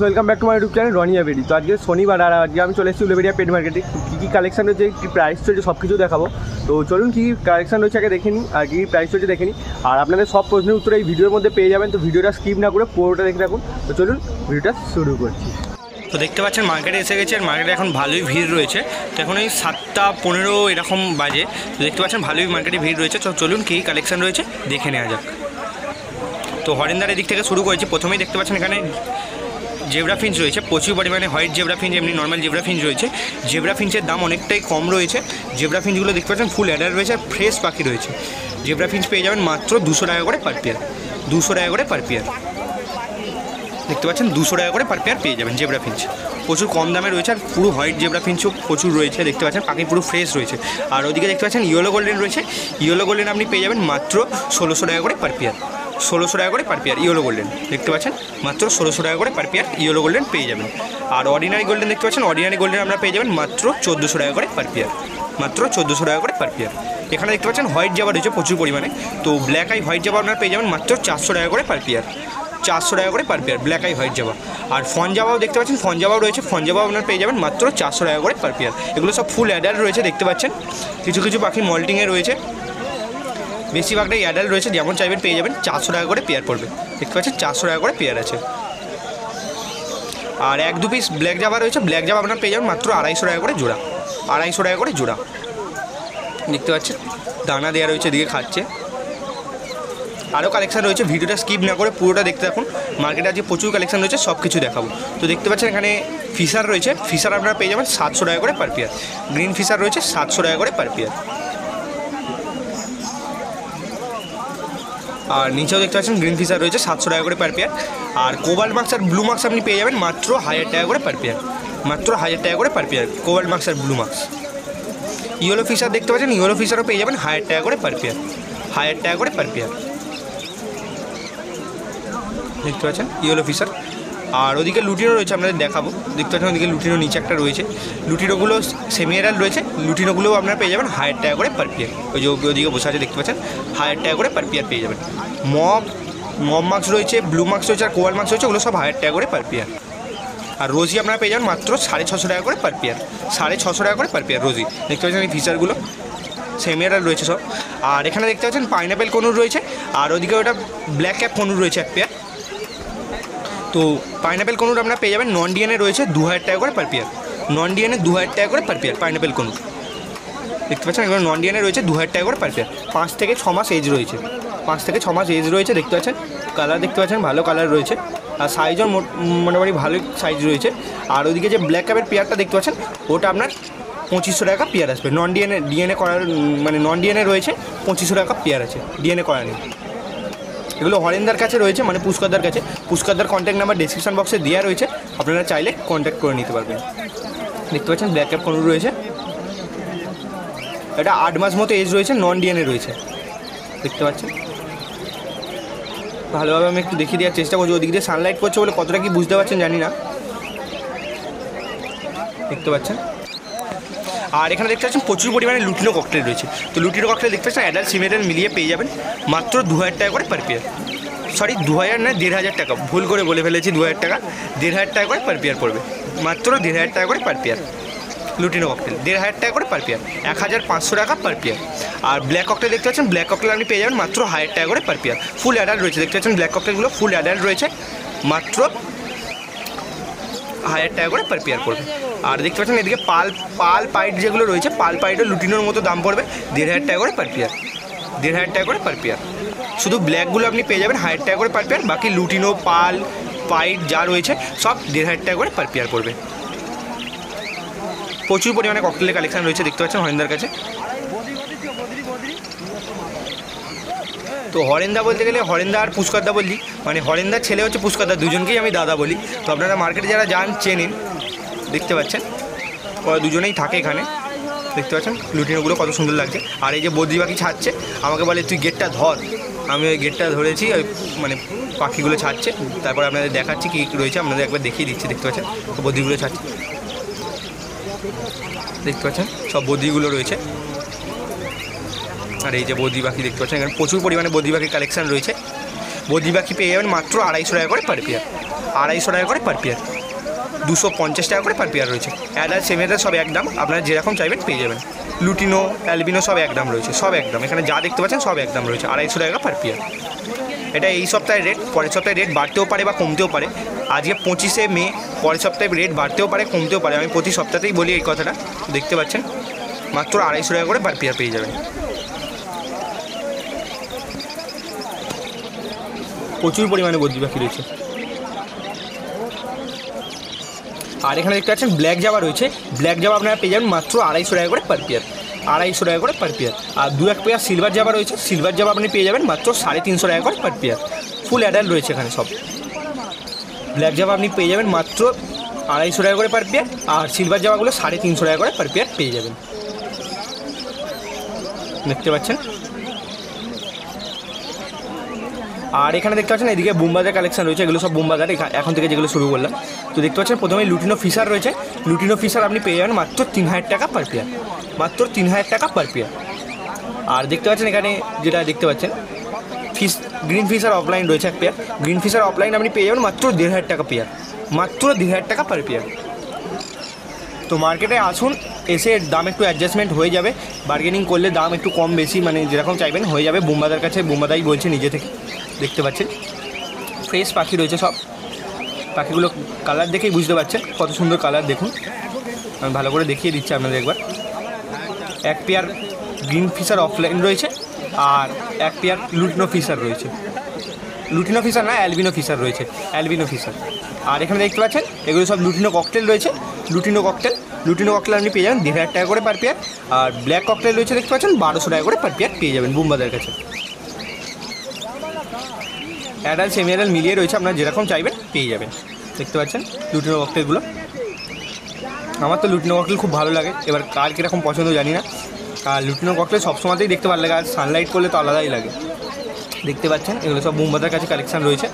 Welcome back to my YouTube channel Raniya Bedi. তো আজকে শনিবার আর আজকে আমি চলে এসেছি উলুবেড়িয়া পেট মার্কেটে। কী কালেকশন রয়েছে, কী প্রাইস চলছে সব কিছু দেখাবো। তো চলুন কী কালেকশন রয়েছে আগে দেখে নিই আর কী প্রাইস চলছে দেখে নিই। আর আপনাদের সব প্রশ্নের উত্তর এই ভিডিওর মধ্যে পেয়ে যাবেন। তো ভিডিওটা স্কিপ না করে পুরোটা দেখে রাখুন। তো চলুন ভিডিওটা শুরু করছি। তো দেখতে পাচ্ছেন মার্কেটে এসে গেছে আর মার্কেটে এখন ভালোই ভিড় রয়েছে। তো এখন এই 7:15 এরকম বাজে। তো দেখতে পাচ্ছেন ভালোই মার্কেটে ভিড় রয়েছে। তো চলুন কী কালেকশন রয়েছে দেখে নেওয়া যাক। তো হরিণদার দিক থেকে শুরু করেছি। প্রথমেই দেখতে পাচ্ছেন এখানে জেব্রা ফিঞ্চ রয়েছে, প্রচুর পরিমাণে হোয়াইট জেব্রা ফিঞ্চ, এমনি নর্মাল জেব্রা ফিঞ্চ রয়েছে। জেব্রা ফিঞ্চের দাম অনেকটাই কম রয়েছে। জেব্রা ফিঞ্চগুলো দেখতে পাচ্ছেন ফুল অ্যাডাল্ট রয়েছে আর ফ্রেশ পাখি রয়েছে। জেব্রা ফিঞ্চ পেয়ে যাবেন মাত্র 200 টাকা করে পার পেয়ার। 200 টাকা করে পার পেয়ার দেখতে পাচ্ছেন, 200 টাকা করে পার পেয়ার পেয়ে যাবেন জেব্রা ফিঞ্চ। প্রচুর কম দামে রয়েছে আর পুরো হোয়াইট জেব্রা ফিঞ্চও প্রচুর রয়েছে। দেখতে পাচ্ছেন পাখি পুরো ফ্রেশ রয়েছে। আর ওদিকে দেখতে পাচ্ছেন ইয়েলো গোল্ডেন রয়েছে। ইয়েলো গোল্ডেন আপনি পেয়ে যাবেন মাত্র 1600 টাকা করে পার পেয়ার। 1600 টাকা করে পার পেয়ার ইয়েলো গোল্ডেন দেখতে পাচ্ছেন, মাত্র 1600 টাকা করে পার পেয়ার ইয়েলো গোল্ডেন পেয়ে যাবেন। আর অর্ডিনারি গোল্ডেন দেখতে পাচ্ছেন, অর্ডিনারি গোল্ডেন আপনারা পেয়ে যাবেন মাত্র 1400 টাকা করে পার পেয়ার। মাত্র 1400 টাকা করে পার পেয়ার। এখানে দেখতে পাচ্ছেন হোয়াইট জাবা রয়েছে প্রচুর পরিমাণে। তো ব্ল্যাক আই হোয়াইট জাবা আপনারা পেয়ে যাবেন মাত্র 400 টাকা করে পার পেয়ার। 400 টাকা করে পার পেয়ার ব্ল্যাক আই হোয়াইট জাবা। আর ফন জাবাও দেখতে পাচ্ছেন, ফন জাবাও রয়েছে। ফন জাবাও আপনারা পেয়ে যাবেন মাত্র 400 টাকা করে পার পেয়ার। এগুলো সব ফুল অ্যাডাল্ট রয়েছে দেখতে পাচ্ছেন। কিছু কিছু পাখি মল্টিংয়ে রয়েছে, বেশিরভাগটাই অ্যাডাল্ট রয়েছে। যেমন চাইবেন পেয়ে যাবেন। 400 টাকা করে পেয়ার পড়বে দেখতে পাচ্ছেন, 400 টাকা করে পেয়ার আছে। আর 1-2 পিস ব্ল্যাক জাবা রয়েছে। ব্ল্যাক জাবা আপনার পেয়ে যাবেন মাত্র 250 টাকা করে জোড়া। 250 টাকা করে জোড়া দেখতে পাচ্ছেন। দানা দেওয়া রয়েছে, এদিকে খাচ্ছে। আরও কালেকশান রয়েছে, ভিডিওটা স্কিপ না করে পুরোটা দেখতে থাকুন। মার্কেটে আজকে প্রচুর কালেকশান রয়েছে, সব কিছু দেখাবো। তো দেখতে পাচ্ছেন এখানে ফিশার রয়েছে। ফিশার আপনারা পেয়ে যাবেন 700 টাকা করে পার পেয়ার। গ্রিন ফিশার রয়েছে 700 টাকা করে পার পেয়ার। আর নিচেও দেখতে পাচ্ছেন গ্রিন ফিশার রয়েছে 700 টাকা করে পার পেয়ার। আর কোবাল্ট মার্কস আর ব্লু মার্কস আপনি পেয়ে যাবেন মাত্র 1000 টাকা করে পার পেয়ার। মাত্র 1000 টাকা করে পার পেয়ার কোবাল্ট মার্কস আর ব্লু মার্কস। ইয়েলো ফিশার দেখতে পাচ্ছেন, ইয়েলো ফিশারও পেয়ে যাবেন 1000 টাকা করে পার পেয়ার। 1000 টাকা করে পার পেয়ার দেখতে পাচ্ছেন ইয়েলো ফিশার। আর ওদিকে লুটিনো রয়েছে, আপনাদের দেখাবো। দেখতে পাচ্ছেন ওদিকে লুটিনো নিচে একটা রয়েছে। লুটিনোগুলো সেমি অ্যাডাল্ট রয়েছে। লুটিনোগুলোও আপনারা পেয়ে যাবেন 1000 টাকা করে পার পেয়ার। ওই যে ওদিকে বসে আছে দেখতে পাচ্ছেন, 1000 টাকা করে পার পেয়ার পেয়ে যাবেন। মব মার্কস রয়েছে, ব্লু মার্কস রয়েছে আর কোয়াল মার্কস রয়েছে, ওগুলো সব 1000 টাকা করে পার পেয়ার। আর রোজি আপনারা পেয়ে যাবেন মাত্র 650 টাকা করে পার পেয়ার। 650 টাকা করে পার পেয়ার রোজি দেখতে পাচ্ছেন। এই ফিচারগুলো সেমি অ্যাডাল্ট রয়েছে সব। আর এখানে দেখতে পাচ্ছেন পাইনাপেল কনুর রয়েছে। আর ওদিকে ওটা ব্ল্যাক ক্যাপ কনুর রয়েছে এক পেয়ার। তো পাইনাপেল কনুর আপনারা পেয়ে যাবেন নন ডিএনএ রয়েছে 2000 টাকা করে পার পেয়ার। নন ডিএনএ 2000 টাকা করে পার পেয়ার পাইনাপেল কনুর দেখতে পাচ্ছেন। এগুলো নন ডিএনএ রয়েছে 2000 টাকা করে পার পেয়ার। 5 থেকে 6 মাস এজ রয়েছে। 5 থেকে 6 মাস এজ রয়েছে দেখতে পাচ্ছেন। কালার দেখতে পাচ্ছেন, ভালো কালার রয়েছে। আর সাইজও মোটামুটি ভালোই সাইজ রয়েছে। আর ওদিকে যে ব্ল্যাক ক্যাপের পেয়ারটা দেখতে পাচ্ছেন, ওটা আপনার 2500 টাকা পেয়ার আসবে। নন ডিএনএ করার মানে নন ডিএনএ রয়েছে, 2500 টাকা পেয়ার আছে, ডিএনএ করা নেই। এগুলো হরেন্দার কাছে রয়েছে, মানে পুষ্করদার কাছে। পুষ্করদার কন্ট্যাক্ট নাম্বার ডিসক্রিপশন বক্সে দেওয়া রয়েছে, আপনারা চাইলে কন্ট্যাক্ট করে নিতে পারবেন। দেখতে পাচ্ছেন ব্ল্যাক ক্যাপ কনুর রয়েছে। এটা 8 মাস মতো এজ রয়েছে, নন ডিএনএ রয়েছে দেখতে পাচ্ছেন। ভালোভাবে আমি একটু দেখিয়ে দেওয়ার চেষ্টা করছি। ওদিক দিয়ে সানলাইট পড়ছে বলে কতটা কি বুঝতে পারছেন জানি না, দেখতে পাচ্ছেন। আর এখানে দেখতে পাচ্ছেন প্রচুর পরিমাণে লুটিনো ককটেল রয়েছে। তো লুটিনো ককটেল দেখতে পাচ্ছেন অ্যাডাল্ট সিমেডাল মিলিয়ে পেয়ে যাবেন মাত্র 2000 টাকা করে পার পেয়ার। সরি 2000 না, 1500 টাকা, ভুল করে বলে ফেলেছি 2000 টাকা। 1500 টাকা করে পার পেয়ার পড়বে, মাত্র 1500 টাকা করে পার পেয়ার। লুটিনো ককটেল 1500 টাকা করে পার পেয়ার, 1500 টাকা পার পেয়ার। আর ব্ল্যাক ককটেল দেখতে পাচ্ছেন, ব্ল্যাক ককটেল আপনি পেয়ে যাবেন মাত্র 1000 টাকা করে পার পেয়ার। ফুল অ্যাডাল্ট রয়েছে দেখতে পাচ্ছেন, ব্ল্যাক ককটেলগুলো ফুল অ্যাডাল্ট রয়েছে, মাত্র 1000 টাকা করে পার পেয়ার পড়বে। আর দেখতে পাচ্ছেন এদিকে পাল পাইট যেগুলো রয়েছে, পাল পাইটও লুটিনোর মতো দাম পড়বে 1500 টাকা করে পার পেয়ার। 1500 টাকা করে পার পেয়ার। শুধু ব্ল্যাকগুলো আপনি পেয়ে যাবেন 1000 টাকা করে পার পেয়ার, বাকি লুটিনো পাল পাইট যা রয়েছে সব 1500 টাকা করে পার পেয়ার পড়বে। প্রচুর পরিমাণে ককটেলের কালেকশন রয়েছে দেখতে পাচ্ছেন হরেন্দার কাছে। তো হরেন্দা বলতে গেলে হরেন্দা আর পুষ্করদা বললি, মানে হরেন্দার ছেলে হচ্ছে পুষ্করদা, দুজনকেই আমি দাদা বলি। তো আপনারা মার্কেটে যারা যান চেনেন, দেখতে পাচ্ছেন ওরা দুজনেই থাকে এখানে। দেখতে পাচ্ছেন লুটিনোগুলো কত সুন্দর লাগছে। আর এই যে বদ্রি পাখি ছাড়ছে, আমাকে বলে তুই গেটটা ধর, আমি ওই গেটটা ধরেছি, ওই মানে পাখিগুলো ছাড়ছে, তারপর আপনাদের দেখাচ্ছি কী রয়েছে, আপনাদের একবার দেখিয়ে দিচ্ছি। দেখতে পাচ্ছেন তো বদ্রিগুলো ছাড়ছে, দেখতে পাচ্ছেন সব বদ্রিগুলো রয়েছে। আর এই যে বদ্রি পাখি দেখতে পাচ্ছেন, এখানে প্রচুর পরিমাণে বদ্রি পাখির কালেকশান রয়েছে। বদ্রি পাখি পেয়ে যাবেন মাত্র 250 টাকা করে পার পেয়ার, 250 টাকা করে পার পেয়ার, 250 টাকা করে পার পেয়ার রয়েছে। অ্যাডাল্ট সেমি অ্যাডাল্ট সব একদম, আপনারা যেরকম চাইবেন পেয়ে যাবেন। লুটিনো অ্যালবিনো সব একদম রয়েছে, সব একদম, এখানে যা দেখতে পাচ্ছেন সব একদম রয়েছে, 250 টাকা পার পেয়ার। এটা এই সপ্তাহের রেট, পরের সপ্তাহে রেট বাড়তেও পারে বা কমতেও পারে। আজকে 25শে মে, পরের সপ্তাহে রেট বাড়তেও পারে কমতেও পারে, আমি প্রতি সপ্তাহতেই বলি এই কথাটা। দেখতে পাচ্ছেন মাত্র 250 টাকা করে পার পেয়ার পেয়ে যাবেন। প্রচুর পরিমাণে বদ্রি পাখি রয়েছে। আর এখানে দেখতে পাচ্ছেন ব্ল্যাক জাবা রয়েছে, ব্ল্যাক জাবা আপনারা পেয়ে যাবেন মাত্র 250 টাকা করে পার পেয়ার, 250 টাকা করে পার পেয়ার। আর 2-1 পেয়ার সিলভার জাবা রয়েছে, সিলভার জাবা আপনি পেয়ে যাবেন মাত্র 350 টাকা করে পার পেয়ার। ফুল অ্যাডাল্ট রয়েছে এখানে সব। ব্ল্যাক জাবা আপনি পেয়ে যাবেন মাত্র 250 টাকা করে পার পেয়ার, আর সিলভার জাবাগুলো 350 টাকা করে পার পেয়ার পেয়ে যাবেন। দেখতে পাচ্ছেন। আর এখানে দেখতে পাচ্ছেন এদিকে বুমবাজার কালেকশন রয়েছে, এগুলো সব বুমবাজার এখন থেকে যেগুলো শুরু করলাম। তো দেখতে পাচ্ছেন প্রথমে লুটিনো ফিশার রয়েছে, লুটিনো ফিশার আপনি পেয়ে যাবেন মাত্র 3000 টাকা পার পেয়ার, মাত্র 3000 টাকা পার পেয়ার। আর দেখতে পাচ্ছেন এখানে যেটা দেখতে পাচ্ছেন গ্রিন ফিশার অফলাইন রয়েছে এক পেয়ার, গ্রিন ফিশার অফলাইন আপনি পেয়ে যাবেন মাত্র 1500 টাকা পেয়ার, মাত্র 1500 টাকা পার পেয়ার। তো মার্কেটে আসুন, এসে দাম একটু অ্যাডজাস্টমেন্ট হয়ে যাবে, বার্গেনিং করলে দাম একটু কম বেশি মানে যেরকম চাইবেন হয়ে যাবে। বুমবাজার কাছে বুমবাদাই বলছে নিজে থেকে। দেখতে পাচ্ছেন ফ্রেশ পাখি রয়েছে সব, পাখিগুলো কালার দেখেই বুঝতে পারছেন কত সুন্দর কালার। দেখুন আমি ভালো করে দেখিয়ে দিচ্ছি আপনাদের একবার। এক পেয়ার গ্রিন ফিশার অফলাইন রয়েছে, আর এক পেয়ার লুটিনো ফিশার রয়েছে, লুটিনো ফিশার না অ্যালবিনো ফিশার রয়েছে, অ্যালবিনো ফিশার। আর এখানে দেখতে পাচ্ছেন এগুলো সব লুটিনো ককটেল রয়েছে, লুটিনো ককটেল আপনি পেয়ে যাবেন 1500 টাকা করে পার পেয়ার। আর ব্ল্যাক ককটেল রয়েছে দেখতে পাচ্ছেন 1200 টাকা করে পার পেয়ার পেয়ে যাবেন বুমবাজার কাছে। অ্যাডাল্ট সেমি অ্যাডাল্ট মিলিয়ে রয়েছে, আপনারা যেরকম চাইবেন পেয়ে যাবেন। দেখতে পাচ্ছেন লুটিনো ককটেলগুলো, আমার তো লুটিনো ককটেল খুব ভালো লাগে, এবার কার কীরকম পছন্দ জানি না। আর লুটিনো ককটেল সবসময়তেই দেখতে ভালো লাগে, আর সানলাইট করলে তো আলাদাই লাগে। দেখতে পাচ্ছেন এগুলো সব বুমবাজার কাছে কালেকশান রয়েছে,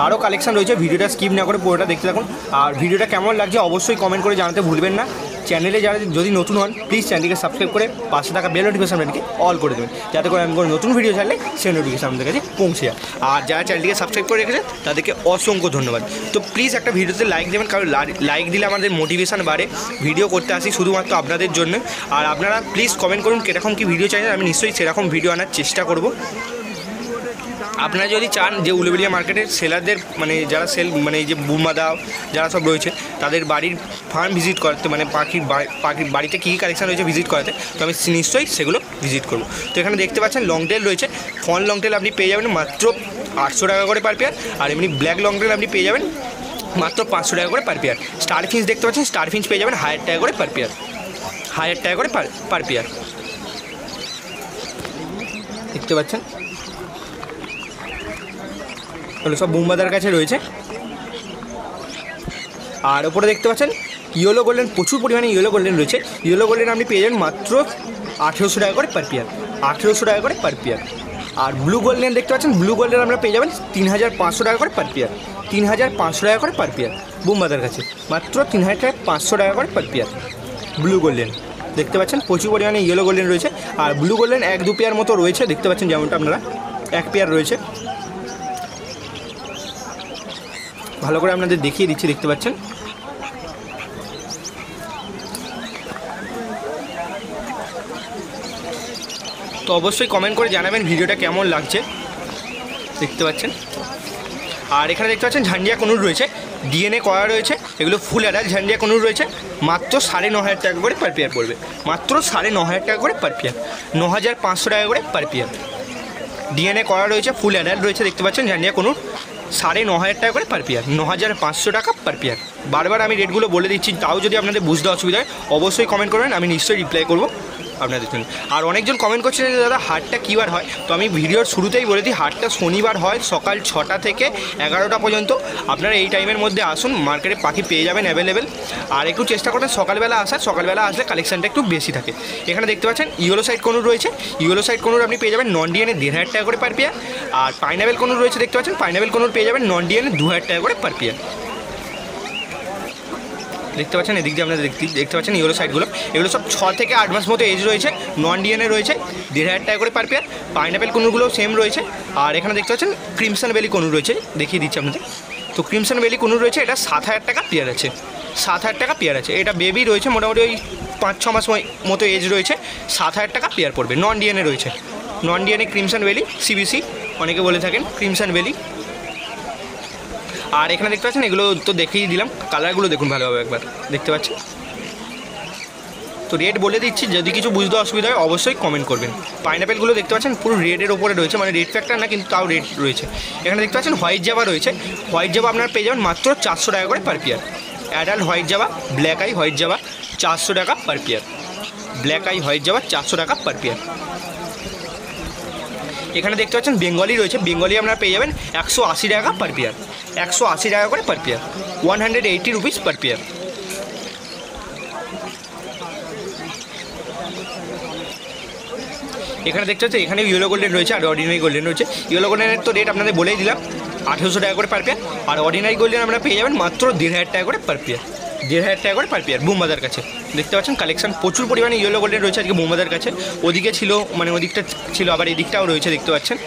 আরও কালেকশান রয়েছে। ভিডিওটা স্কিপ না করে পুরোটা দেখতে থাকুন। আর ভিডিওটা কেমন লাগছে অবশ্যই কমেন্ট করে জানাতে ভুলবেন না। চ্যানেলে যারা যদি নতুন হন প্লিজ চ্যানেলটিকে সাবস্ক্রাইব করে পাশে থাকা বেল নোটিফিকেশন বাটনকে অল করে দেবেন, যাতে করে আমি কোনো নতুন ভিডিও ছাড়লে সেই নোটিফিকেশন আমাদের কাছে পৌঁছে যায়। আর যারা চ্যানেলটিকে সাবস্ক্রাইব করে রেখেছে তাদেরকে অসংখ্য ধন্যবাদ। তো প্লিজ একটা ভিডিওতে লাইক দেবেন, কারণ লাইক দিলে আমাদের মোটিভেশন বাড়ে, ভিডিও করতে আসি শুধুমাত্র আপনাদের জন্য। আর আপনারা প্লিজ কমেন্ট করুন কীরকম কী ভিডিও চাইছেন, আমি নিশ্চয়ই সেরকম ভিডিও আনার চেষ্টা করব। আপনারা যদি চান যে উলুবেড়িয়া মার্কেটের সেলারদের মানে যারা সেল মানে এই যে বুমাদা যারা সব রয়েছে তাদের বাড়ির ফার্ম ভিজিট করতে, মানে পাখির বাড়িতে কী কী কালেকশান রয়েছে ভিজিট করাতে, তো আমি নিশ্চয়ই সেগুলো ভিজিট করব। তো এখানে দেখতে পাচ্ছেন লং টেল রয়েছে, ফন লং টেল আপনি পেয়ে যাবেন মাত্র 800 টাকা করে পার পেয়ার। আর এমনি ব্ল্যাক লং টেল আপনি পেয়ে যাবেন মাত্র 500 টাকা করে পার পেয়ার। স্টার ফিঞ্চ দেখতে পাচ্ছেন, স্টার ফিঞ্চ পেয়ে যাবেন 1000 টাকা করে পার পেয়ার, 1000 টাকা করে পার পেয়ার। দেখতে পাচ্ছেন এগুলো সব বুমবাজার কাছে রয়েছে। আর ওপরে দেখতে পাচ্ছেন ইয়েলো গোল্ডেন, প্রচুর পরিমাণে ইয়েলো গোল্ডেন রয়েছে। ইয়েলো গোল্ডেন আপনি পেয়ে যাবেন মাত্র 1800 টাকা করে পার পেয়ার, 1800 টাকা করে পার পেয়ার। আর ব্লু গোল্ডেন দেখতে পাচ্ছেন, ব্লু গোল্ডেন আমরা পেয়ে যাবেন 3500 টাকা করে পার পেয়ার, 3500 টাকা করে পার পেয়ার বুমবাজার কাছে, মাত্র 3500 টাকা করে পার পেয়ার ব্লু গোল্ডেন। দেখতে পাচ্ছেন প্রচুর পরিমাণে ইয়েলো গোল্ডেন রয়েছে। আর ব্লু গোল্ডেন 1-2 পেয়ার মতো রয়েছে, দেখতে পাচ্ছেন যেমনটা আপনারা 1 পেয়ার রয়েছে। ভালো করে আপনাদের দেখিয়ে দিচ্ছি, দেখতে পাচ্ছেন। তো অবশ্যই কমেন্ট করে জানাবেন ভিডিওটা কেমন লাগছে। দেখতে পাচ্ছেন। আর এখানে দেখতে পাচ্ছেন ঝান্ডিয়া কনুর রয়েছে, ডিএনএ করা রয়েছে, এগুলো ফুল অ্যাডাল্ট ঝান্ডিয়া কনুর রয়েছে, মাত্র 9500 টাকা করে পার পেয়ার পড়বে, মাত্র 9500 টাকা করে পার পেয়ার, 9500 টাকা করে পার পেয়ার। ডিএনএ করা রয়েছে, ফুল অ্যাডাল্ট রয়েছে দেখতে পাচ্ছেন। জানিয়া কোনো 9,500 টাকা করে পার পেয়ার, 9,500 টাকা পার পেয়ার। বারবার আমি রেটগুলো বলে দিচ্ছি, তাও যদি আপনাদের বুঝতে অসুবিধা হয় অবশ্যই কমেন্ট করবেন, আমি নিশ্চয়ই রিপ্লাই করবো আপনাদের জন্য। আর অনেকজন কমেন্ট করছিলেন যে দাদা হাটটা কী বার হয়, তো আমি ভিডিওর শুরুতেই বলে দিই হাটটা শনিবার হয় সকাল 6টা থেকে 11টা পর্যন্ত। আপনারা এই টাইমের মধ্যে আসুন, মার্কেটে পাখি পেয়ে যাবেন অ্যাভেলেবেল। আর একটু চেষ্টা করবেন সকালবেলা আসার, সকালবেলা আসলে কালেকশানটা একটু বেশি থাকে। এখানে দেখতে পাচ্ছেন ইয়েলো সাইড কনুর রয়েছে, ইয়েলো সাইড কনুর আপনি পেয়ে যাবেন নন ডিএনএ 1,500 টাকা করে পার পেয়ার। আর পাইনাপেল কনুর রয়েছে দেখতে পাচ্ছেন, পাইনাপেল কনুর পেয়ে যাবেন নন ডিএনএ 2,000 টাকা করে পার পেয়ার। দেখতে পাচ্ছেন এদিক দিয়ে আপনারা দেখতে পাচ্ছেন ইয়েলো সাইডগুলো, এগুলো সব 6 থেকে 8 মাস মতো এজ রয়েছে, নন ডিএনএ রয়েছে, 1,500 টাকা করে পার পেয়ার। পাইনাপেল কনুরগুলো সেম রয়েছে। আর এখানে দেখতে পাচ্ছেন ক্রিমসন ভ্যালি কনুর রয়েছে, দেখিয়ে দিচ্ছি আপনাদের। তো ক্রিমসন ভ্যালি কনুর রয়েছে, এটা 7,000 টাকা পেয়ার আছে, 7,000 টাকা পেয়ার আছে। এটা বেবি রয়েছে, মোটামুটি ওই 5-6 মাস মতো এজ রয়েছে, 7,000 টাকা পেয়ার পড়বে। নন ডিএনএ রয়েছে, non DNA crimson valley, CBC অনেকে বলে থাকেন, ক্রিমসন ভ্যালি। আর এখানে দেখতে পাচ্ছেন এগুলো তো দেখিয়ে দিলাম, কালারগুলো দেখুন ভালোভাবে একবার, দেখতে পাচ্ছেন। তো রেট বলে দিচ্ছি, যদি কিছু বুঝতে অসুবিধা হয় অবশ্যই কমেন্ট করবেন। পাইনাপেলগুলো দেখতে পাচ্ছেন পুরো রেডের ওপরে রয়েছে, মানে রেড ফ্যাক্টর না কিন্তু তাও রেড রয়েছে। এখানে দেখতে পাচ্ছেন হোয়াইট জাভা রয়েছে, হোয়াইট জাভা আপনারা পেয়ে যাবেন মাত্র 400 টাকা করে per pair. Adult white Java, black আই হোয়াইট জাভা 400 টাকা পার পেয়ার, ব্ল্যাক আই হোয়াইট জাভা 400 টাকা পার পেয়ার। এখানে দেখতে পাচ্ছেন বেঙ্গলি রয়েছে, বেঙ্গলি আপনারা পেয়ে যাবেন 180 টাকা পার পেয়ার, 180 টাকা করে per pair, 180 rupees per pair. এখানে দেখতে পাচ্ছেন এখানে ইয়েলো গোল্ডেন রয়েছে আর অর্ডিনারি গোল্ডেন রয়েছে। ইয়েলো গোল্ডেনের তো রেট আপনাদের বলেই দিলাম, 1,800 টাকা করে পার পেয়ার। আর অর্ডিনারি গোল্ডেন আমরা পেয়ে যাবেন মাত্র 1,500 টাকা করে পার পেয়ার, 1,500 টাকা করে পার পেয়ার বোমবাজার কাছে। দেখতে পাচ্ছেন কালেকশন প্রচুর পরিমাণে ইয়েলো গোল্ডেন রয়েছে আজকে বোমবাজার কাছে। ওদিকে ছিল, মানে ওদিকটা ছিল, আবার এদিকটাও রয়েছে দেখতে পাচ্ছেন।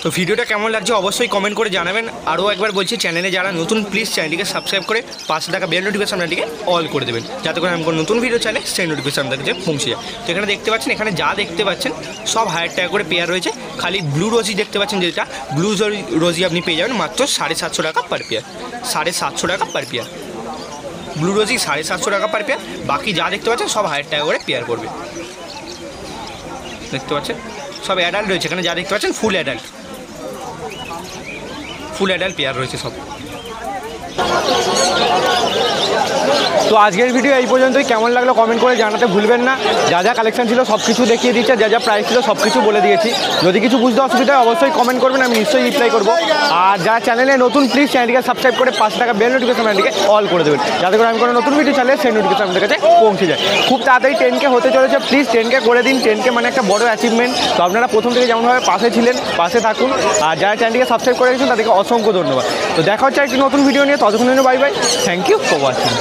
তো ভিডিওটা কেমন লাগছে অবশ্যই কমেন্ট করে জানাবেন। আরও একবার বলছি, চ্যানেলে যারা নতুন প্লিজ চ্যানেলটিকে সাবস্ক্রাইব করে পাশে থাকা বেল নোটিফিকেশন আপনাটিকে অল করে দেবেন, যাতে করে আমি কোনো নতুন ভিডিও চাইলে সেই নোটিফিকেশন আপনাদের কাছে পৌঁছে যায়। তো এখানে দেখতে পাচ্ছেন, এখানে যা দেখতে পাচ্ছেন সব 1,000 টাকা করে পেয়ার রয়েছে। খালি ব্লু রোজি দেখতে পাচ্ছেন, যেটা ব্লু রোজি আপনি পেয়ে যাবেন মাত্র 750 টাকা পার পেয়ার, 750 টাকা পার পেয়ার। ব্লু রোজি 750 টাকা পার পেয়ার। বাকি যা দেখতে পাচ্ছেন সব 1,000 টাকা করে পেয়ার করবে। দেখতে পাচ্ছেন সব অ্যাডাল্ট রয়েছে, এখানে যা দেখতে পাচ্ছেন full adult, full adult pair রয়েছে সব। তো আজকের ভিডিও এই পর্যন্তই, কেমন লাগলো কমেন্ট করে জানাতে ভুলবেন না। যা যা কালেকশন ছিল সব কিছু দেখিয়ে দিচ্ছে, যা যা প্রাইস ছিল সব কিছু বলে দিয়েছি। যদি কিছু বুঝতে অসুবিধা হয় অবশ্যই কমেন্ট করবেন, আমি নিশ্চয়ই রিপ্লাই করবো। আর যারা চ্যানেলে নতুন প্লিজ চ্যানেলটিকে সাবস্ক্রাইব করে 5 টাকা বেল নোটিফিকেশন আপনাদেরকে অল করে দেবেন, যাতে করে আমি কোনো নতুন ভিডিও চাইলে সেই নোটিফিকেশন আপনাদের কাছে পৌঁছে যায়। খুব তাড়াতাড়ি 10K হতে চলেছে, প্লিজ 10K করে দিন। 10K মানে একটা বড় অ্যাচিভমেন্ট। তো আপনারা প্রথম থেকে যেমনভাবে পাশে ছিলেন পাশে থাকুন। আর যারা চ্যানেলটিকে সাবস্ক্রাইব করে গেছেন তাদেরকে অসংখ্য ধন্যবাদ। তো দেখা হচ্ছে একটি নতুন ভিডিও নিয়ে, ততক্ষণ bye bye, thank you for watching.